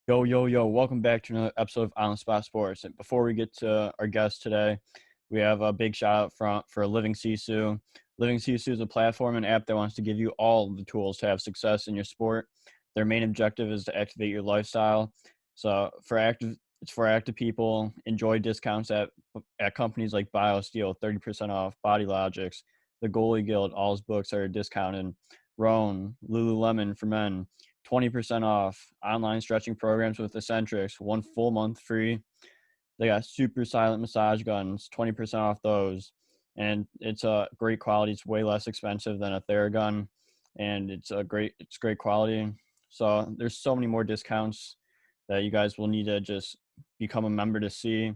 Yo, yo, yo, welcome back to another episode of On the Spot Sports. And before we get to our guest today, we have a big shout out for Living Sisu. Living Sisu is a platform and app that wants to give you all the tools to have success in your sport. Their main objective is to activate your lifestyle. So it's for active people. Enjoy discounts at companies like BioSteel, 30% off, Body Logics, the Goalie Guild, all his books are discounted. Roan, Lululemon for men, 20% off. Online stretching programs with Eccentrics, 1 full month free. They got super silent massage guns, 20% off those. And it's a great quality. It's way less expensive than a Theragun, and it's great quality. So there's so many more discounts that you guys will need to just become a member to see.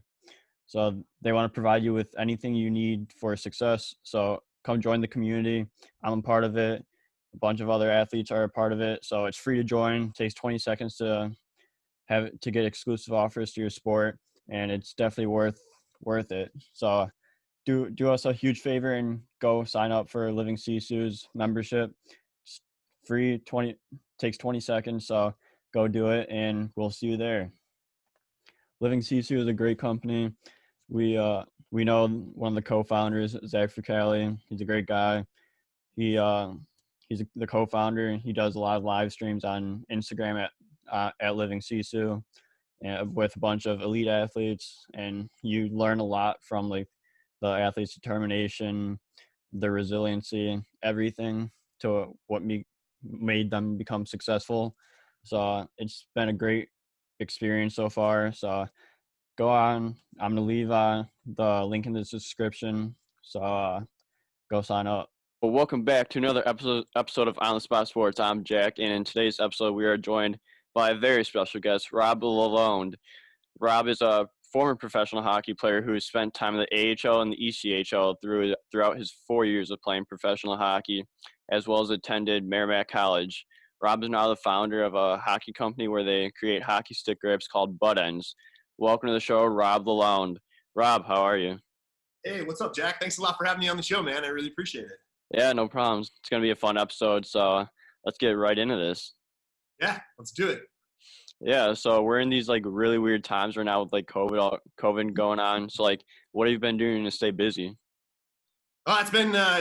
So they want to provide you with anything you need for success. So come join the community. I'm a part of it. A bunch of other athletes are a part of it. So it's free to join. It takes 20 seconds to get exclusive offers to your sport, and it's definitely worth it. So do us a huge favor and go sign up for Living Sisu's membership. It's free, takes 20 seconds. So go do it, and we'll see you there. Living Sisu is a great company. We know one of the co-founders, Zach Fricali. He's a great guy. He's the co-founder. He does a lot of live streams on Instagram at Living Sisu, with a bunch of elite athletes, and you learn a lot from like the athletes' determination, their resiliency, everything to what made them become successful. So it's been a great experience so far. So go on. I'm gonna leave the link in the description. So go sign up. Well, welcome back to another episode of On the Spot Sports. I'm Jack, and in today's episode, we are joined by a very special guest, Rob LaLonde. Rob is a former professional hockey player who has spent time in the AHL and the ECHL throughout his 4 years of playing professional hockey, as well as attended Merrimack College. Rob is now the founder of a hockey company where they create hockey stick grips called Buttendz. Welcome to the show, Rob LaLonde. Rob, how are you? Hey, what's up, Jack? Thanks a lot for having me on the show, man. I really appreciate it. Yeah, no problems. It's going to be a fun episode, so let's get right into this. Yeah, let's do it. Yeah, so we're in these like really weird times right now with like COVID going on. So like, what have you been doing to stay busy? Oh, it's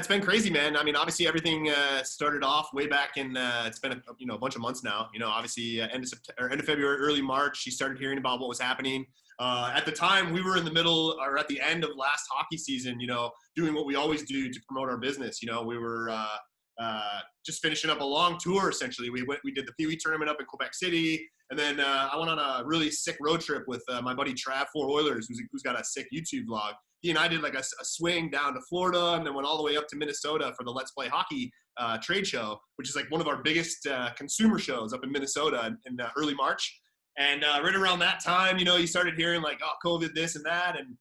been crazy, man. I mean, obviously everything started off way back in. It's been a bunch of months now. Obviously end of September, end of February, early March, you started hearing about what was happening. At the time, we were in the middle or at the end of last hockey season. Doing what we always do to promote our business. We were just finishing up a long tour. Essentially, we did the Peewee Tournament up in Quebec City, and then I went on a really sick road trip with my buddy Trav for Oilers, who's got a sick YouTube vlog. He and I did like a swing down to Florida, and then went all the way up to Minnesota for the Let's Play Hockey trade show, which is like one of our biggest consumer shows up in Minnesota in early March. And right around that time, you started hearing like, oh, COVID, this and that, and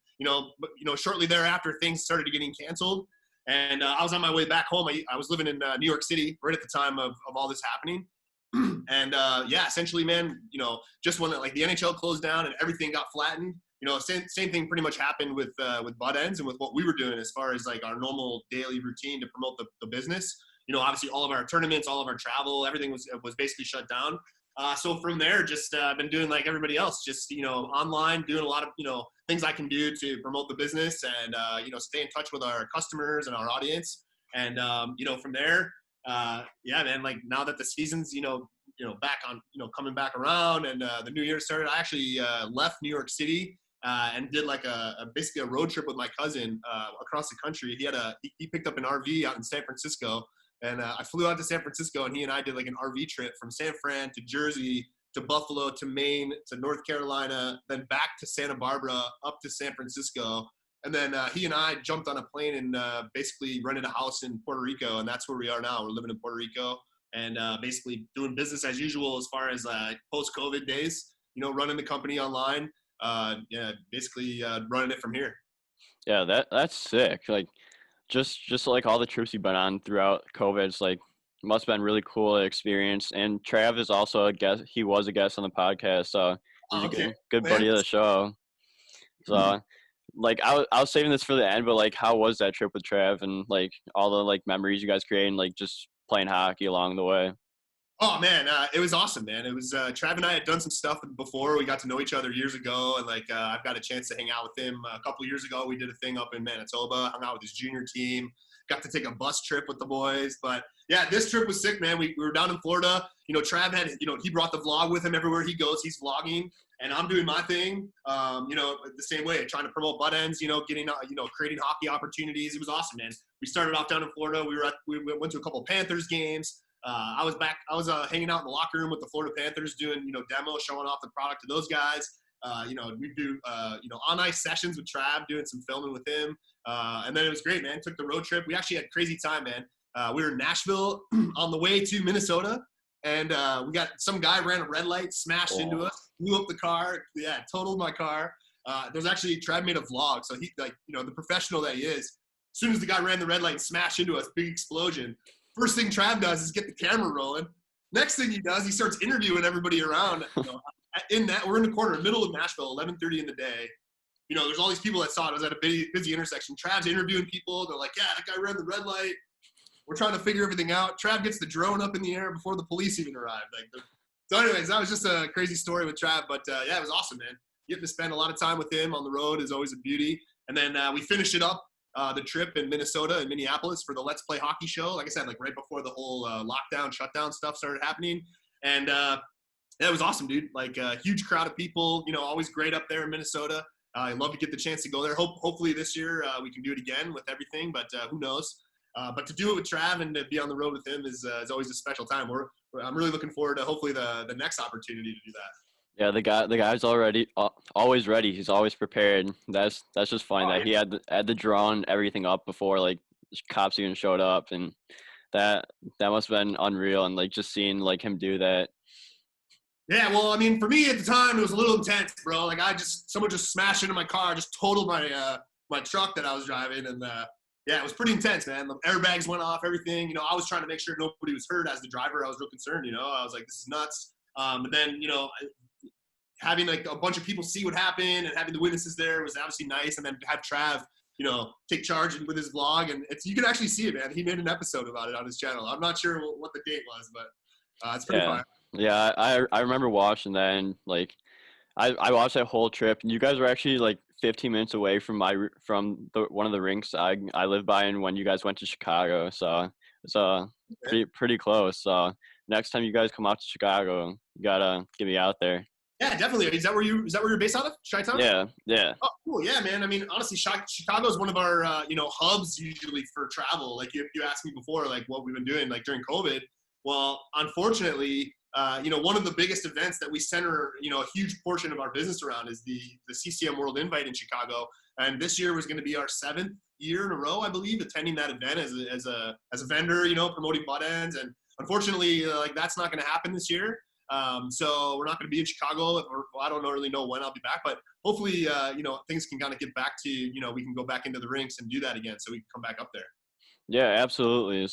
shortly thereafter, things started getting canceled. And I was on my way back home. I was living in New York City right at the time of all this happening. And essentially, man, just when like the NHL closed down and everything got flattened, same thing pretty much happened with Buttendz and with what we were doing as far as like our normal daily routine to promote the business. Obviously all of our tournaments, all of our travel, everything was basically shut down. So from there, just been doing like everybody else, just, online, doing a lot of, things I can do to promote the business and, stay in touch with our customers and our audience. And, from there, man, like now that the season's, back on, coming back around and the new year started, I actually left New York City and did like basically a road trip with my cousin across the country. He picked up an RV out in San Francisco. And I flew out to San Francisco, and he and I did like an RV trip from San Fran to Jersey to Buffalo to Maine to North Carolina, then back to Santa Barbara, up to San Francisco. And then he and I jumped on a plane and basically rented a house in Puerto Rico, and that's where we are now. We're living in Puerto Rico and basically doing business as usual as far as post-COVID days, running the company online, basically running it from here. Yeah, that's sick. Like, just like all the trips you've been on throughout COVID, it's like must have been really cool experience. And Trav is also a guest. He was a guest on the podcast, so he's a good buddy of the show. So, like I was saving this for the end, but like, how was that trip with Trav and like all the like memories you guys created, and like just playing hockey along the way? Oh man, it was awesome, man. It was Trav and I had done some stuff before. We got to know each other years ago, and like I've got a chance to hang out with him a couple of years ago. We did a thing up in Manitoba, hung out with his junior team, got to take a bus trip with the boys. But yeah, this trip was sick, man. We were down in Florida. You know, Trav had, you know, he brought the vlog with him everywhere he goes. He's vlogging, and I'm doing my thing. You know, the same way, trying to promote Buttendz. You know, getting creating hockey opportunities. It was awesome, man. We started off down in Florida. We went to a couple of Panthers games. I was hanging out in the locker room with the Florida Panthers doing, you know, demos, showing off the product to those guys. You know, we do, on ice sessions with Trav, doing some filming with him. And then it was great, man. Took the road trip. We actually had a crazy time, man. We were in Nashville on the way to Minnesota, and we got some guy ran a red light, smashed into us, blew up the car. Yeah, totaled my car. There's actually, Trav made a vlog. So he, like, you know, the professional that he is, as soon as the guy ran the red light and smashed into us, big explosion. First thing Trav does is get the camera rolling. Next thing he does, he starts interviewing everybody around. You know, we're in the corner, middle of Nashville, 11:30 in the day. You know, there's all these people that saw it. I was at a busy intersection. Trav's interviewing people. They're like, yeah, that guy ran the red light. We're trying to figure everything out. Trav gets the drone up in the air before the police even arrived. So anyways, that was just a crazy story with Trav. But yeah, it was awesome, man. Getting to spend a lot of time with him on the road is always a beauty. And then we finished it up. The trip in Minnesota and Minneapolis for the Let's Play Hockey show. Like I said, like right before the whole lockdown, shutdown stuff started happening. And that was awesome, dude. Like a huge crowd of people, you know, always great up there in Minnesota. I love to get the chance to go there. Hopefully this year we can do it again with everything, but who knows? But to do it with Trav and to be on the road with him is always a special time. I'm really looking forward to hopefully the next opportunity to do that. Yeah, the guy's already always ready. He's always prepared. That's just funny that he had the drone everything up before like cops even showed up, and that must have been unreal. And like just seeing like him do that. Yeah, well, I mean, for me at the time it was a little intense, bro. Like someone just smashed into my car, just totaled my truck that I was driving, and yeah, it was pretty intense, man. The airbags went off, everything. You know, I was trying to make sure nobody was hurt as the driver. I was real concerned. You know, I was like, this is nuts. But then, you know, having like a bunch of people see what happened and having the witnesses there was obviously nice. And then have Trav, you know, take charge with his vlog, and you can actually see it, man. He made an episode about it on his channel. I'm not sure what the date was, but it's pretty fun. Yeah, I remember watching that, and like I watched that whole trip, and you guys were actually like 15 minutes away from one of the rinks I live by, and when you guys went to Chicago, so it's pretty close. So next time you guys come out to Chicago, you gotta get me out there. Yeah, definitely. Is that where you're based out of? Chi-Town? Yeah. Oh, cool. Yeah, man. I mean, honestly, Chicago is one of our hubs usually for travel. Like you asked me before, like what we've been doing like during COVID. Well, unfortunately, one of the biggest events that we center, a huge portion of our business around is the CCM World Invite in Chicago. And this year was going to be our 7th year in a row, I believe, attending that event as a vendor, promoting Buttendz. And unfortunately, that's not going to happen this year. So we're not going to be in Chicago, or I don't really know when I'll be back, but hopefully, things can kind of get back to, we can go back into the rinks and do that again, so we can come back up there. Yeah, absolutely.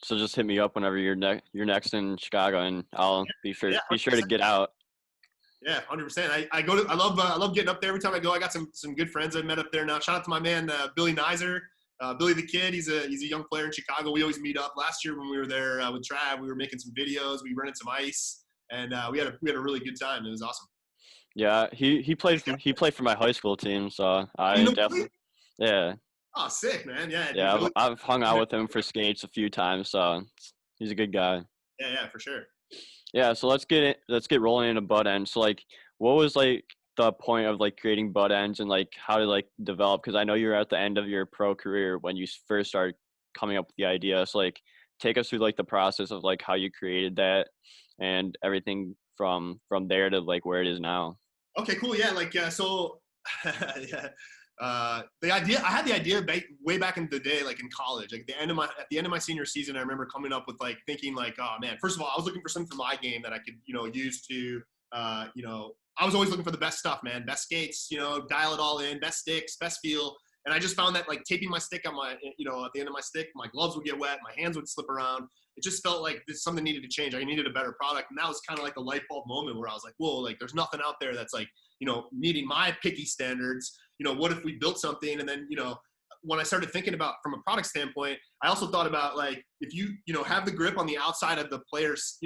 So just hit me up whenever you're next in Chicago, and I'll be sure to get out. Yeah, 100%. I love getting up there every time I go. I got some good friends I've met up there now. Shout out to my man Billy Nizer. Billy the Kid, he's a young player in Chicago. We always meet up. Last year when we were there with Trav, we were making some videos. We rented some ice, and we had a really good time. It was awesome. Yeah, he played for my high school team, so I definitely. Yeah. Oh, sick, man. Yeah. Yeah, really, I've hung out with him for skates a few times, so he's a good guy. Yeah, for sure. Yeah, so let's get rolling into Buttendz. So what was the point of creating Buttendz, and how to develop, because I know you're at the end of your pro career when you first started coming up with the idea. So take us through the process of how you created that and everything from there to where it is now. Okay, cool. Yeah, so yeah. I had the idea way back in the day, in college, at the end of my senior season. I remember coming up with thinking oh man, first of all, I was looking for something for my game that I could use to I was always looking for the best stuff, man. Best skates, dial it all in, best sticks, best feel. And I just found that taping my stick on my, at the end of my stick, my gloves would get wet, my hands would slip around. It just felt like something needed to change. I needed a better product. And that was kind of the light bulb moment where I was like, whoa, there's nothing out there that's meeting my picky standards. What if we built something and then, when I started thinking about from a product standpoint, I also thought about like, if you have the grip on the outside of the player's,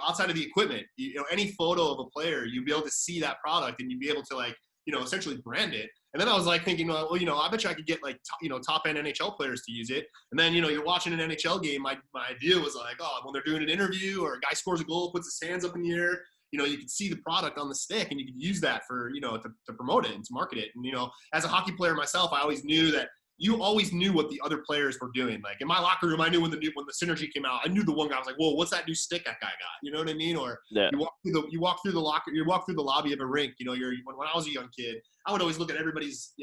outside of the equipment, any photo of a player, you'd be able to see that product and you'd be able to like, essentially brand it. And then I was like thinking, well, I bet you I could get like, top end NHL players to use it. And then, you're watching an NHL game. My idea was like, oh, when they're doing an interview or a guy scores a goal, puts his hands up in the air, you can see the product on the stick and you can use that for, to promote it and to market it. And, as a hockey player myself, I always knew that you always knew what the other players were doing. Like in my locker room, I knew when the synergy came out, I knew the one guy. I was like, whoa, what's that new stick that guy got? You know what I mean? Or Yeah. you walk through the lobby of a rink. When I was a young kid, I would always look at everybody's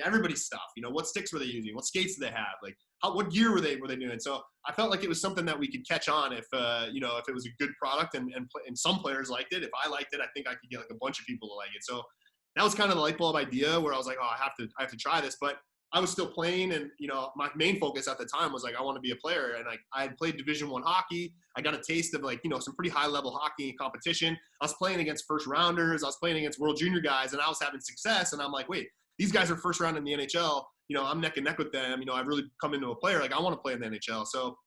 stuff. What sticks were they using? What skates do they have? Like what gear were they doing? So I felt like it was something that we could catch on if it was a good product and some players liked it. If I liked it, I think I could get like a bunch of people to like it. So that was kind of the light bulb idea where I was like, oh, I have to try this. But I was still playing, and my main focus at the time was like I want to be a player, and like I had played Division I hockey. I got a taste of like some pretty high level hockey competition. I was playing against first rounders. I was playing against world junior guys, and I was having success. And I'm like, wait, these guys are first round in the NHL. I'm neck and neck with them. I've really come into a player. Like I want to play in the NHL. So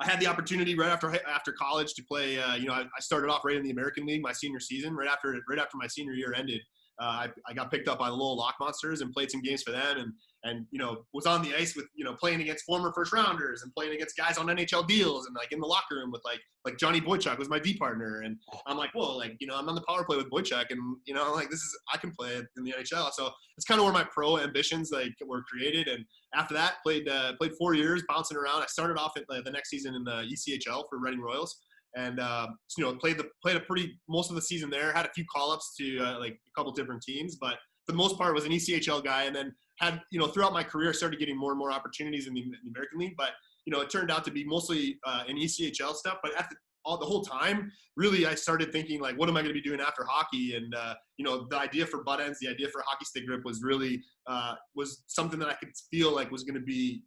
I had the opportunity right after college to play. I started off right in the American League my senior season. Right after my senior year ended, I got picked up by the Lowell Lock Monsters and played some games for them, and was on the ice with playing against former first rounders and playing against guys on NHL deals and like in the locker room with like Johnny Boychuk was my D partner, and I'm like, whoa, like I'm on the power play with Boychuk, and like I can play in the NHL. So it's kind of where my pro ambitions like were created. And after that, played 4 years bouncing around. I started off at the next season in the ECHL for Reading Royals. And played most of the season there. Had a few call-ups to like a couple different teams, but for the most part was an ECHL guy. And then had throughout my career started getting more and more opportunities in the American League. But it turned out to be mostly in ECHL stuff. But the whole time, really, I started thinking like, what am I going to be doing after hockey? And the idea for Buttendz, the idea for Hockey Stick Grip was really was something that I could feel like was going to be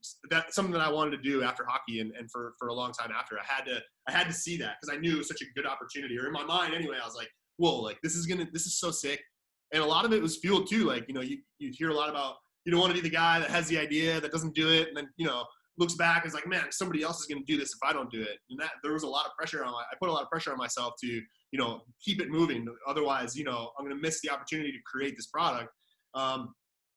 something that I wanted to do after hockey and for a long time after. I had to see that because I knew it was such a good opportunity. Or in my mind, anyway, I was like, whoa, like this is so sick. And a lot of it was fueled too. Like you hear a lot about you don't want to be the guy that has the idea that doesn't do it, and then looks back and is like, man, somebody else is going to do this if I don't do it. And that there was a lot of pressure I put a lot of pressure on myself to, keep it moving. Otherwise, I'm going to miss the opportunity to create this product.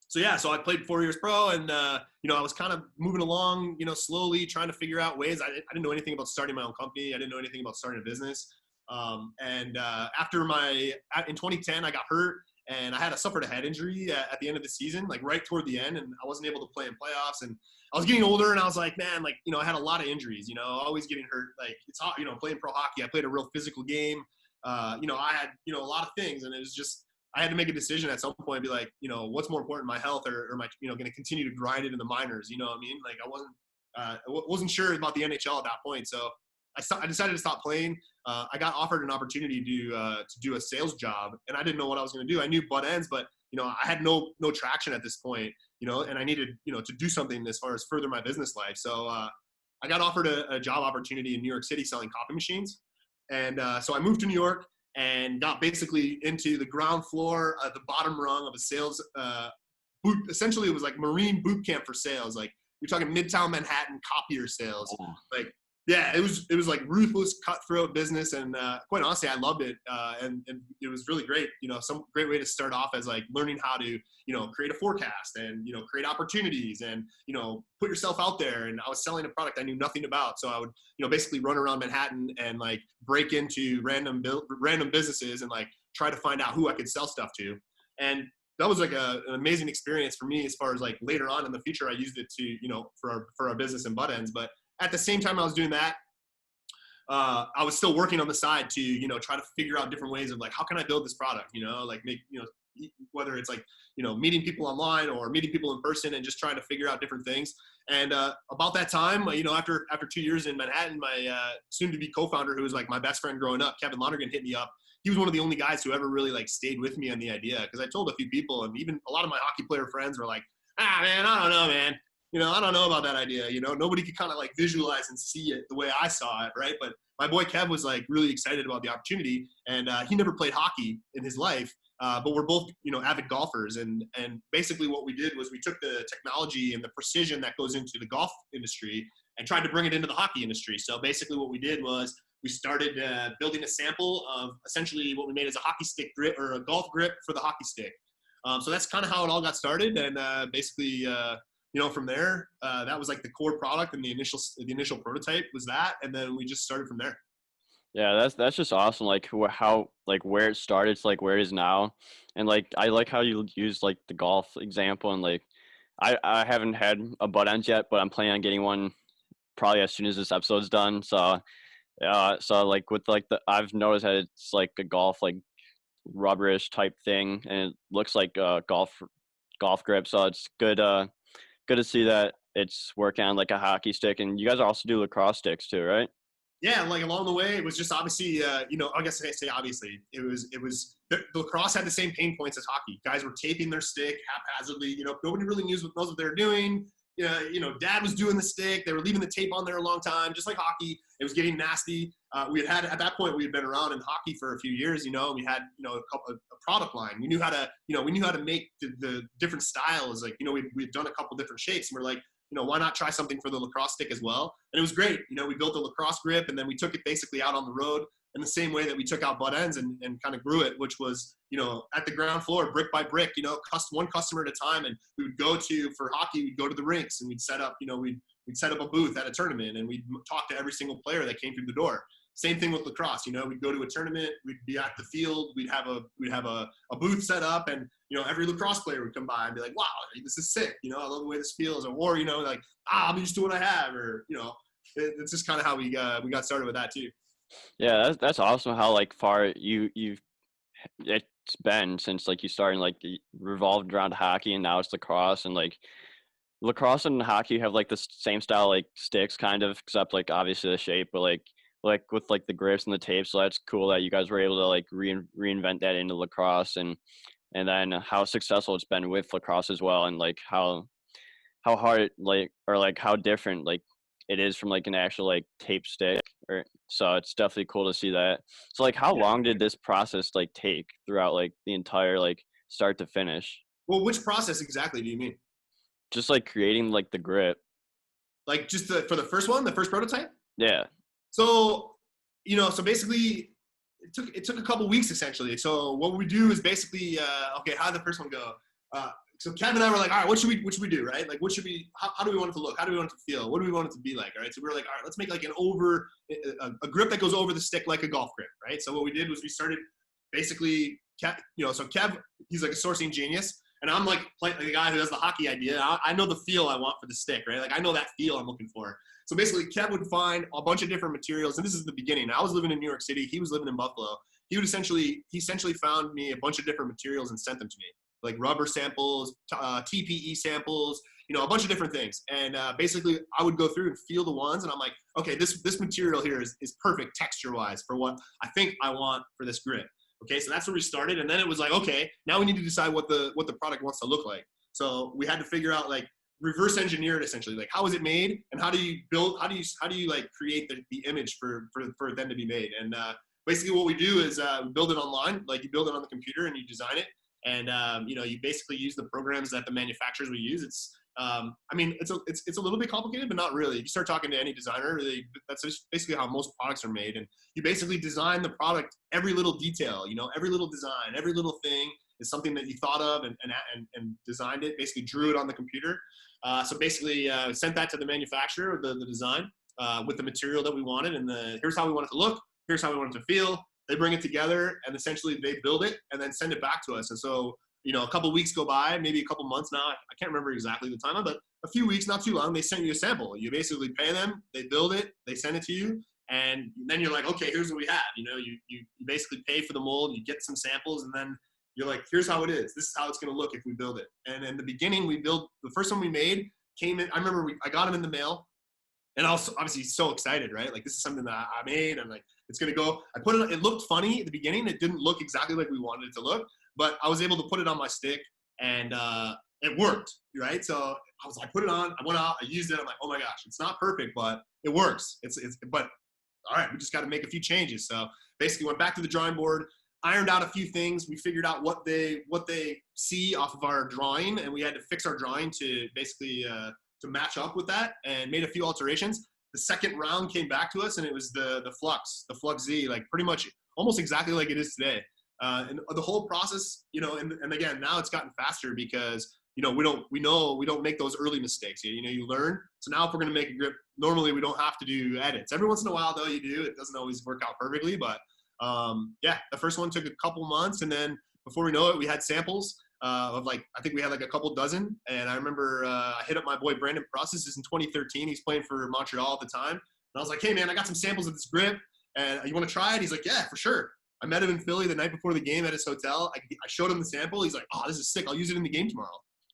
So I played 4 years pro, and, I was kind of moving along, slowly trying to figure out ways. I didn't know anything about starting my own company. I didn't know anything about starting a business. After in 2010, I got hurt. And I suffered a head injury at the end of the season, like right toward the end, and I wasn't able to play in playoffs. And I was getting older, and I was like, man, like, I had a lot of injuries, always getting hurt. Like it's hot, playing pro hockey. I played a real physical game. I had, a lot of things, and it was just, I had to make a decision at some point, be like, what's more important, my health or my, going to continue to grind it in the minors. You know what I mean? Like I wasn't sure about the NHL at that point. So I decided to stop playing. I got offered an opportunity to do a sales job, and I didn't know what I was going to do. I knew Buttendz, but I had no traction at this point, and I needed to do something as far as further my business life. So I got offered a job opportunity in New York City selling copy machines, and so I moved to New York and got basically into the ground floor, the bottom rung of a sales boot. Essentially, it was like Marine boot camp for sales. Like you're talking Midtown Manhattan copier sales, like. Yeah, it was like ruthless, cutthroat business, and quite honestly, I loved it, and it was really great. Some great way to start off as like learning how to create a forecast and create opportunities and put yourself out there. And I was selling a product I knew nothing about, so I would basically run around Manhattan and like break into random businesses and like try to find out who I could sell stuff to. And that was like an amazing experience for me as far as like later on in the future, I used it to for our business in Buttendz, but at the same time I was doing that, I was still working on the side to, try to figure out different ways of like, how can I build this product, like make, whether it's like, meeting people online or meeting people in person and just trying to figure out different things. And about that time, after 2 years in Manhattan, my soon-to-be co-founder, who was like my best friend growing up, Kevin Lonergan, hit me up. He was one of the only guys who ever really like stayed with me on the idea. Cause I told a few people, and even a lot of my hockey player friends were like, man, I don't know, man. I don't know about that idea. Nobody could kind of like visualize and see it the way I saw it, right? But my boy Kev was like really excited about the opportunity, and he never played hockey in his life. But we're both, avid golfers, and basically what we did was we took the technology and the precision that goes into the golf industry and tried to bring it into the hockey industry. So basically what we did was we started building a sample of essentially what we made as a hockey stick grip or a golf grip for the hockey stick. So that's kind of how it all got started, and basically, from there, that was like the core product, and the initial prototype was that, and then we just started from there. Yeah, that's just awesome. Like how like where it started to like where it is now, and like I like how you use like the golf example, and like I haven't had a Buttendz yet, but I'm planning on getting one probably as soon as this episode's done. So like with like I've noticed that it's like a golf like rubberish type thing, and it looks like golf grip. So it's good to see that it's working on like a hockey stick, and you guys also do lacrosse sticks too, right? Yeah, like along the way, it was just obviously, I guess I say obviously, it was the lacrosse had the same pain points as hockey. Guys were taping their stick haphazardly. Nobody really knows what they were doing. Dad was doing the stick. They were leaving the tape on there a long time, just like hockey. It was getting nasty. We had at that point we had been around in hockey for a few years. We had a product line. We knew how to make the different styles. Like we'd done a couple different shapes, and we're like, why not try something for the lacrosse stick as well? And it was great. We built a lacrosse grip, and then we took it basically out on the road in the same way that we took out Buttendz and kind of grew it, which was, at the ground floor, brick by brick, one customer at a time. And we would for hockey, we'd go to the rinks and we'd set up, we'd set up a booth at a tournament, and we'd talk to every single player that came through the door. Same thing with lacrosse. We'd go to a tournament, we'd be at the field, we'd have a booth set up, and every lacrosse player would come by and be like, wow, this is sick. I love the way this feels. Or like, I'm used to what I have, or it's just kind of how we got started with that too. Yeah, that's awesome. How like far you've it's been since like you started like revolved around hockey, and now it's lacrosse, and like lacrosse and hockey have like the same style like sticks kind of, except like obviously the shape, but like with like the grips and the tape. So that's cool that you guys were able to like reinvent that into lacrosse, and then how successful it's been with lacrosse as well, and like how hard like or like how different like it is from like an actual like tape stick. Or so it's definitely cool to see that. So like how Yeah. long did this process like take throughout like the entire like start to finish? Well, which process exactly do you mean? Just like creating like the grip. Like just for the first one, the first prototype? Yeah. So, so basically it took a couple weeks essentially. So what we do is basically, okay, how did the first one go? So Kevin and I were like, all right, what should we do, right? Like, how do we want it to look? How do we want it to feel? What do we want it to be like, all right? So we were like, all right, let's make like a grip that goes over the stick like a golf grip, right? So what we did was we started basically, so Kev, he's like a sourcing genius, and I'm like the guy who has the hockey idea. I know the feel I want for the stick, right? Like I know that feel I'm looking for. So basically, Kev would find a bunch of different materials, and this is the beginning. I was living in New York City. He was living in Buffalo. He essentially found me a bunch of different materials and sent them to me, like rubber samples, TPE samples, a bunch of different things. And basically, I would go through and feel the ones, and I'm like, okay, this material here is perfect texture-wise for what I think I want for this grip. Okay, so that's where we started, and then it was like, okay, now we need to decide what the product wants to look like. So we had to figure out like reverse engineer it essentially, like how is it made, and how do you like create the image for it then to be made. And basically what we do is we build it online, like you build it on the computer and you design it, and you basically use the programs that the manufacturers will use. It's it's a little bit complicated, but not really. If you start talking to any designer, that's just basically how most products are made. And you basically design the product, every little detail, every little design, every little thing is something that you thought of and designed it, basically drew it on the computer. So basically sent that to the manufacturer, the design, with the material that we wanted, and here's how we want it to look, here's how we want it to feel. They bring it together, and essentially they build it and then send it back to us. And so, a couple weeks go by, maybe a couple months now. I can't remember exactly the time, but a few weeks, not too long, they send you a sample. You basically pay them, they build it, they send it to you, and then you're like, okay, here's what we have. You basically pay for the mold, you get some samples, and then you're like, here's how it is. This is how it's going to look if we build it. And in the beginning, the first one we made came in. I remember I got them in the mail, and I was obviously so excited, right? Like, this is something that I made, and like, it's going to go. I put it, it looked funny at the beginning. It didn't look exactly like we wanted it to look, but I was able to put it on my stick, and it worked, right? So I was like, put it on. I went out, I used it. I'm like, oh my gosh, it's not perfect, but it works. But all right, we just got to make a few changes. So basically went back to the drawing board, ironed out a few things. We figured out what they see off of our drawing, and we had to fix our drawing to basically to match up with that, and made a few alterations. The second round came back to us, and it was the Flux Z, like pretty much almost exactly like it is today. And the whole process, you know, and again, now it's gotten faster because, you know, we don't make those early mistakes. You know, you learn. So now if we're going to make a grip, normally we don't have to do edits. Every once in a while though, you do. It doesn't always work out perfectly, but yeah, the first one took a couple months, and then before we know it, we had samples of like, I think we had like a couple dozen. And I remember I hit up my boy Brandon Processes in 2013. He's playing for Montreal at the time. And I was like, hey man, I got some samples of this grip, and you want to try it? He's like, yeah, for sure. I met him in Philly the night before the game at his hotel. I showed him the sample. He's like, oh, this is sick. I'll use it in the game tomorrow.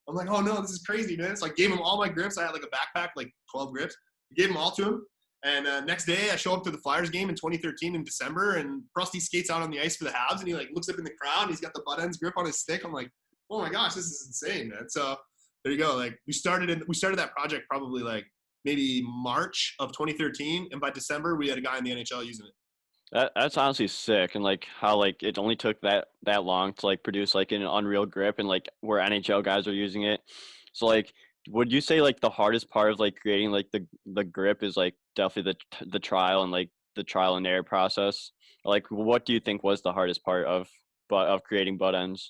I'm like, oh no, this is crazy, man. So I gave him all my grips. I had like a backpack, like 12 grips. I gave them all to him. And next day I show up to the Flyers game in 2013 in December, and Frosty skates out on the ice for the Habs, and he like looks up in the crowd and he's got the Buttendz grip on his stick. I'm like, oh my gosh, this is insane, man. So there you go. Like we started that project probably like maybe March of 2013. And by December we had a guy in the NHL using it. That's honestly sick, and like how like it only took that long to like produce like an unreal grip, and like where NHL guys are using it. So like, would you say like the hardest part of like creating like the grip is like definitely the trial and like the trial and error process? Like, what do you think was the hardest part of creating Buttendz?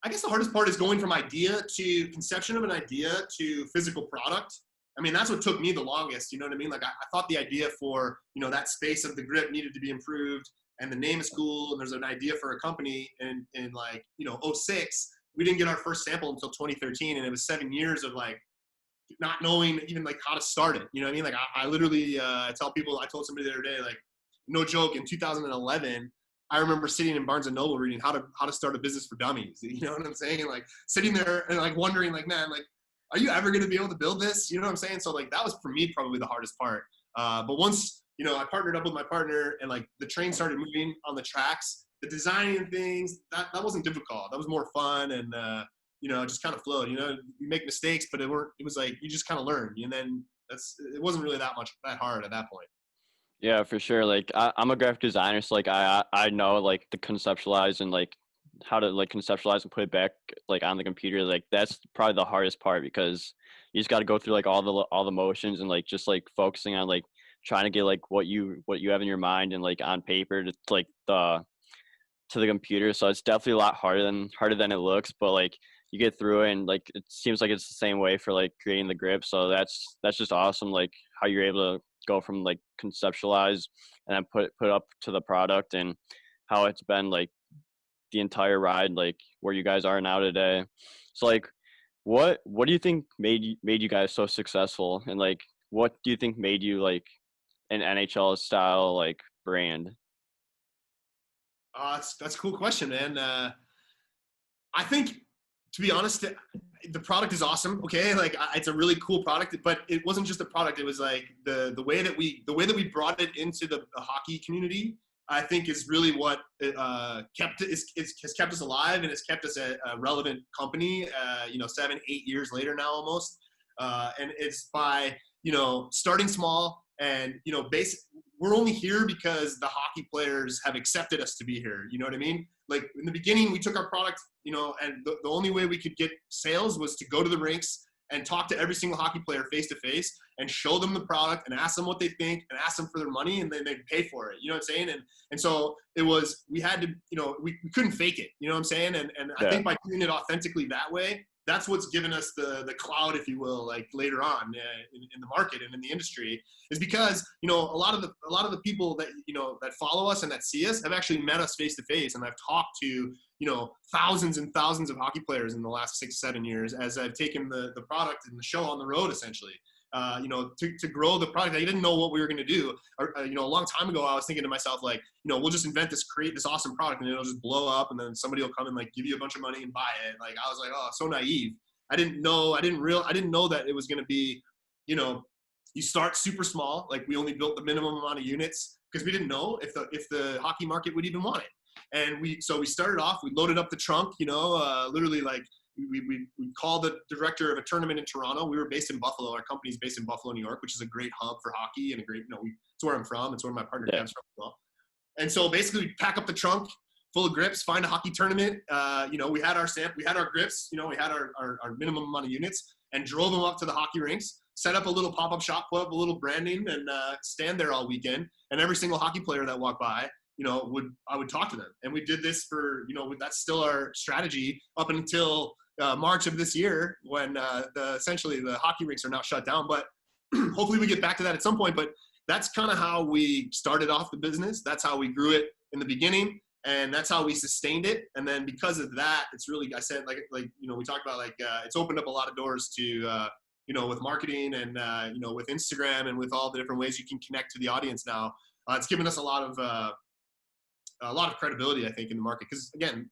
I guess the hardest part is going from idea to conception of an idea to physical product. I mean, that's what took me the longest, you know what I mean? Like I thought the idea for, you know, that space of the grip needed to be improved, and the name is cool, and there's an idea for a company in like, you know, 06. We didn't get our first sample until 2013, and it was 7 years of like not knowing even like how to start it. You know what I mean? Like I literally tell people, I told somebody the other day, like no joke, in 2011, I remember sitting in Barnes and Noble reading how to start a business for dummies. You know what I'm saying? Like sitting there and like wondering like, man, like, are you ever going to be able to build this? You know what I'm saying? So like, that was for me probably the hardest part. But once, you know, I partnered up with my partner and like the train started moving on the tracks, the designing things, that wasn't difficult. That was more fun. And, you know, it just kind of flowed, you know, you make mistakes, but it was like, you just kind of learn. And then it wasn't really that hard at that point. Yeah, for sure. Like I'm a graphic designer, so like I know like the conceptualize and like how to like conceptualize and put it back like on the computer. Like that's probably the hardest part, because you just got to go through like all the motions and like just like focusing on like trying to get like what you have in your mind and like on paper to like to the computer. So it's definitely a lot harder than it looks, but like you get through it, and like it seems like it's the same way for like creating the grip. So that's just awesome, like how you're able to go from like conceptualize and then put up to the product, and how it's been like the entire ride, like where you guys are now today. So like what do you think made you guys so successful, and like what do you think made you like an NHL style like brand? That's a cool question, man. I think, to be honest, the product is awesome. Okay, like it's a really cool product, but it wasn't just a product. It was like the way that we brought it into the hockey community, I think, is really what has kept us alive, and has kept us a relevant company. You know, 7-8 years later now almost, and it's by, you know, starting small, and, you know, we're only here because the hockey players have accepted us to be here. You know what I mean? Like in the beginning, we took our product, you know, and the only way we could get sales was to go to the rinks and talk to every single hockey player face to face and show them the product and ask them what they think and ask them for their money, and then they'd pay for it. You know what I'm saying? And so we had to, you know, we couldn't fake it. You know what I'm saying? And I think by doing it authentically that way, that's what's given us the clout, if you will, like later on in the market and in the industry, is because, you know, a lot of the people that, you know, that follow us and that see us have actually met us face to face, and I've talked to, you know, thousands and thousands of hockey players in the last 6-7 years as I've taken the product and the show on the road, essentially. You know, to grow the product. I didn't know what we were going to do. You know, a long time ago, I was thinking to myself, like, you know, we'll just create this awesome product, and it'll just blow up, and then somebody will come and like give you a bunch of money and buy it. Like, I was like, oh, so naive. I didn't know that it was going to be, you know, you start super small. Like, we only built the minimum amount of units because we didn't know if the hockey market would even want it. And so we started off, we loaded up the trunk, you know, literally like, we called the director of a tournament in Toronto. We were based in Buffalo. Our company's based in Buffalo, New York, which is a great hub for hockey and a great, it's where I'm from. It's where my partner Kev's from as well. And so basically we pack up the trunk full of grips, find a hockey tournament. We had our we had our grips, we had our minimum amount of units, and drove them up to the hockey rinks, set up a little pop-up shop, put up a little branding, and stand there all weekend. And every single hockey player that walked by, I would talk to them. And we did this for, that's still our strategy up until March of this year, when essentially the hockey rinks are now shut down. But hopefully we get back to that at some point. But that's kind of how we started off the business. That's how we grew it in the beginning, and that's how we sustained it. And then because of that, it's really, I said, we talked about it's opened up a lot of doors to, with marketing and, with Instagram and with all the different ways you can connect to the audience now. It's given us a lot of credibility, I think, in the market. Because again,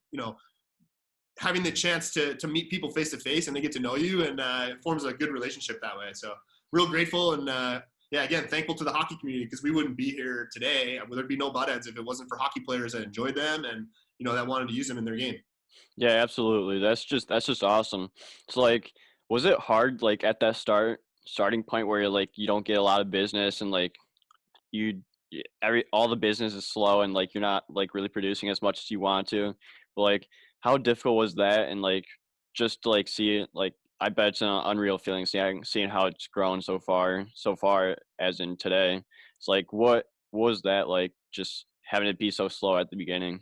having the chance to meet people face to face and they get to know you, and it forms a good relationship that way. So real grateful, and again, thankful to the hockey community, because we wouldn't be here today. There'd be no Buttendz if it wasn't for hockey players that enjoyed them and that wanted to use them in their game. Yeah, absolutely. That's just awesome. It's like, was it hard at that starting point where you don't get a lot of business, and all the business is slow, and you're not really producing as much as you want to? But how difficult was that? And just to see it, I bet it's an unreal feeling seeing how it's grown so far as in today. It's what was that just having it be so slow at the beginning?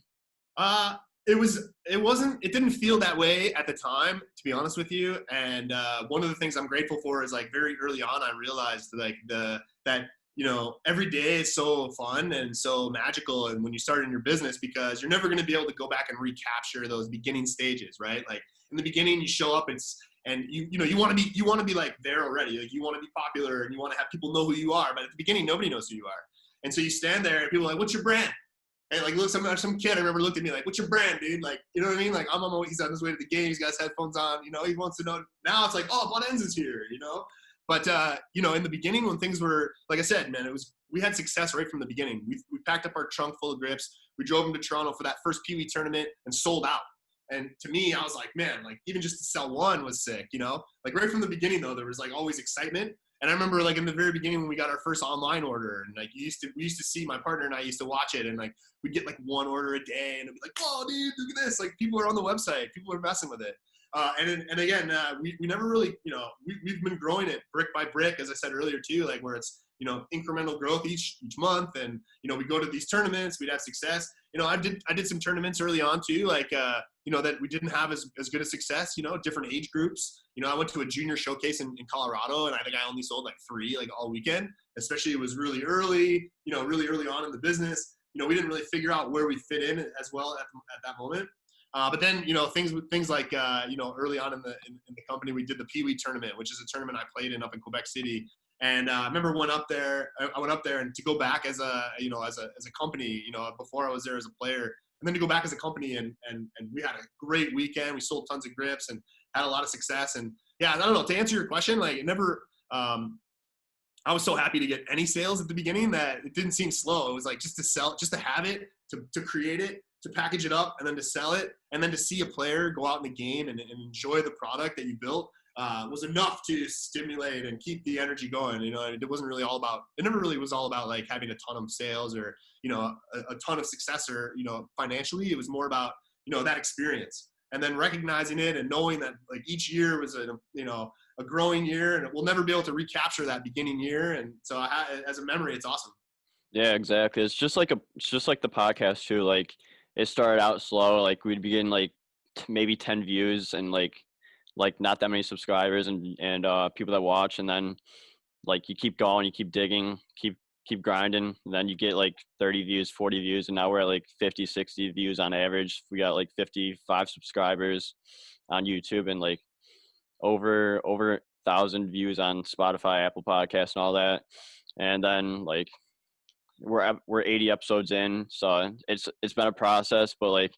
It didn't feel that way at the time, to be honest with you. And one of the things I'm grateful for is very early on, I realized that every day is so fun and so magical. And when you start in your business, because you're never going to be able to go back and recapture those beginning stages, right? In the beginning, you show up, and you want to be there already. You want to be popular, and you want to have people know who you are. But at the beginning, nobody knows who you are. And so you stand there, and people are like, "What's your brand?" And look, some kid I remember looked at me like, "What's your brand, dude?" You know what I mean? He's on his way to the game. He's got his headphones on. He wants to know. Now it's "Oh, Buttendz is here," But in the beginning, when things were, like I said, man, we had success right from the beginning. We packed up our trunk full of grips. We drove them to Toronto for that first Peewee Tournament and sold out. And to me, I was man, even just to sell one was sick, right from the beginning, though, there was always excitement. And I remember in the very beginning when we got our first online order, and we used to see, my partner and I used to watch it, and we'd get one order a day, and it'd be "Oh, dude, look at this. People are on the website. People are messing with it." And again, we never really, we've been growing it brick by brick, as I said earlier too, where it's, incremental growth each month. And, we go to these tournaments, we'd have success. I did some tournaments early on too, that we didn't have as good a success, different age groups. I went to a junior showcase in Colorado, and I think I only sold 3 all weekend, especially it was really early, really early on in the business. We didn't really figure out where we fit in as well at that moment. But then, things like, early on in the company, we did the Peewee Tournament, which is a tournament I played in up in Quebec City. And I remember I went up there, and to go back as a company, before I was there as a player, and then to go back as a company, and we had a great weekend. We sold tons of grips and had a lot of success. And yeah, I don't know, to answer your question, it never, I was so happy to get any sales at the beginning that it didn't seem slow. It was just to sell, just to have it, to create it, to package it up, and then to sell it, and then to see a player go out in the game and enjoy the product that you built was enough to stimulate and keep the energy going. It wasn't really all about, it never really was all about having a ton of sales or, a ton of success or, financially. It was more about, that experience, and then recognizing it and knowing that each year was a growing year, and we'll never be able to recapture that beginning year. And so as a memory, it's awesome. Yeah, exactly. It's just like the podcast too. It started out slow. We'd begin maybe 10 views and not that many subscribers and people that watch, and then you keep going, you keep digging, keep grinding, and then you get 30 views, 40 views, and now we're at 50, 60 views on average. We got 55 subscribers on YouTube, and over 1,000 views on Spotify, Apple Podcasts, and all that. And then we're 80 episodes in, so it's been a process, but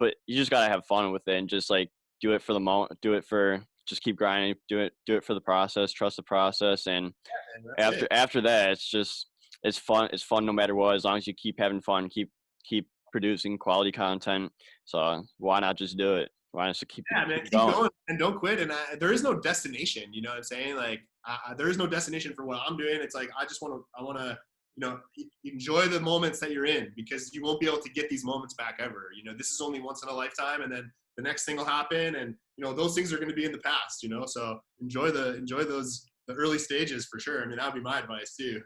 but you just gotta have fun with it and just do it for the moment, just keep grinding, do it for the process, trust the process. And after that, it's fun no matter what, as long as you keep having fun, keep producing quality content. So why not just do it? want us to keep Yeah, man, keep keep going. going and don't quit. And there is no destination. You know what I'm saying? Like, there is no destination for what I'm doing. It's like I want to, enjoy the moments that you're in, because you won't be able to get these moments back ever. This is only once in a lifetime, and then the next thing will happen, and those things are going to be in the past. So enjoy the early stages for sure. I mean, that would be my advice too.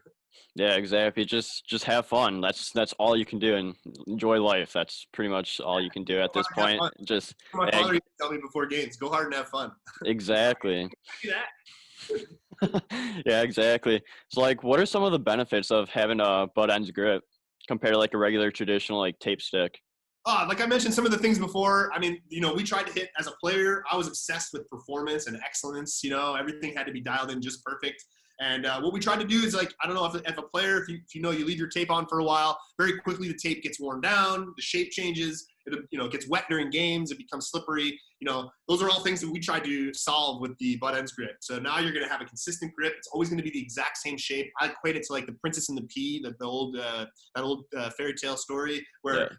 Yeah, exactly. Just have fun. That's all you can do, and enjoy life. That's pretty much all you can do at Go this hard and have point. fun. Just My yeah, father used to tell me before games, go hard and have fun. exactly. Do that. Yeah, exactly. So like, what are some of the benefits of having a butt ends grip compared to like a regular traditional like tape stick? Like I mentioned some of the things before. I mean, we tried to hit as a player. I was obsessed with performance and excellence. Everything had to be dialed in just perfect. And what we tried to do is, like, I don't know if a player, if you leave your tape on for a while, very quickly the tape gets worn down, the shape changes, it gets wet during games, it becomes slippery. Those are all things that we tried to solve with the Buttendz grip. So now you're going to have a consistent grip. It's always going to be the exact same shape. I equate it to like the Princess and the Pea, the old that old fairy tale story where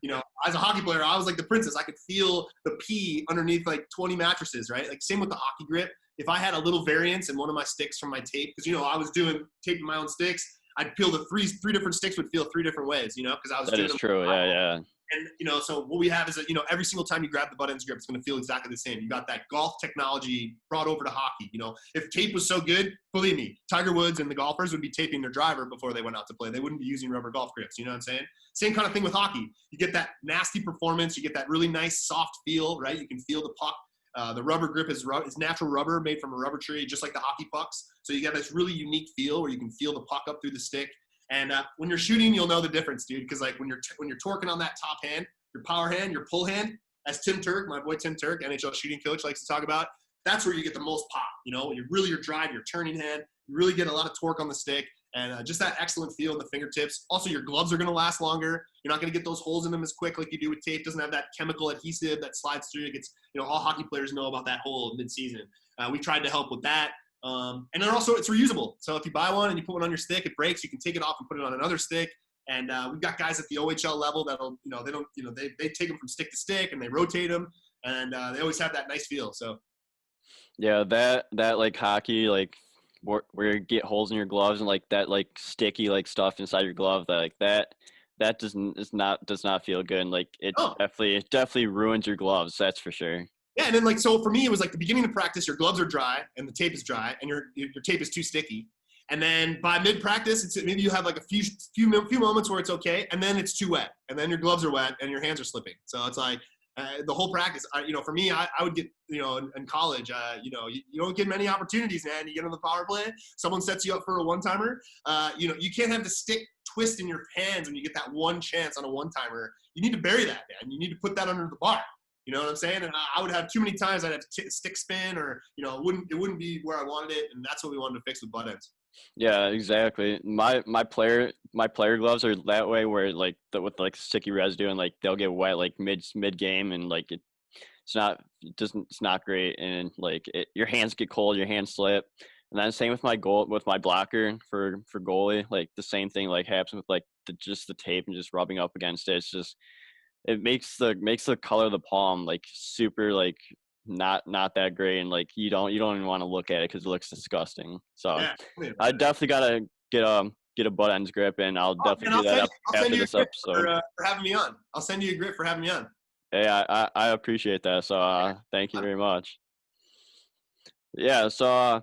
as a hockey player, I was like the princess. I could feel the pea underneath like 20 mattresses, right? Like same with the hockey grip. If I had a little variance in one of my sticks from my tape, because I was taping my own sticks, I'd feel the three different sticks would feel three different ways, because I was That doing is them. true. Yeah, yeah. And so what we have is every single time you grab the Buttendz grip, it's going to feel exactly the same. You got that golf technology brought over to hockey. If tape was so good, believe me, Tiger Woods and the golfers would be taping their driver before they went out to play. They wouldn't be using rubber golf grips. You know what I'm saying? Same kind of thing with hockey. You get that nasty performance. You get that really nice soft feel, right? You can feel the puck. The rubber grip is natural rubber made from a rubber tree, just like the hockey pucks. So you get this really unique feel where you can feel the puck up through the stick. And when you're shooting, you'll know the difference, dude. Because like when you're torquing on that top hand, your power hand, your pull hand, as Tim Turk, my boy Tim Turk, NHL shooting coach, likes to talk about, that's where you get the most pop. Your drive, your turning hand, you really get a lot of torque on the stick, and just that excellent feel in the fingertips. Also, your gloves are going to last longer. You're not going to get those holes in them as quick like you do with tape. It doesn't have that chemical adhesive that slides through. It gets, all hockey players know about that hole mid-season. We tried to help with that. And then also it's reusable. So if you buy one and you put one on your stick, it breaks, you can take it off and put it on another stick. And we've got guys at the OHL level that'll, they take them from stick to stick and they rotate them, and they always have that nice feel. So Yeah, that like hockey, like where you get holes in your gloves and like that like sticky like stuff inside your glove, that does not feel good. And like it oh, definitely ruins your gloves. That's for sure. yeah, and then like so for me, it was like the beginning of practice, your gloves are dry and the tape is dry, and your tape is too sticky. And then by mid-practice, it's maybe you have like a few moments where it's okay, and then it's too wet, and then your gloves are wet and your hands are slipping. So it's like the whole practice. For me, I would get in college, you don't get many opportunities, man. You get on the power play, someone sets you up for a one-timer. You can't have the stick twist in your hands when you get that one chance on a one-timer. You need to bury that, man. You need to put that under the bar. You know what I'm saying? And I would have too many times I'd have stick spin, or it wouldn't be where I wanted it, and that's what we wanted to fix with Buttendz. Yeah, exactly. My player gloves are that way, where like with like sticky residue, and like they'll get wet like mid game, and like it's not great, and like your hands get cold, your hands slip. And then same with my blocker for goalie, like the same thing like happens with like just the tape and just rubbing up against it. It's just it makes the color of the palm like super like not that great, and like you don't even want to look at it because it looks disgusting. So Yeah, I definitely gotta get a butt ends grip, and I'll definitely do that I'll send after you a this grip episode. for having me on. I'll send you a grip for having me on. Hey, I appreciate that. So thank you very much. Yeah. So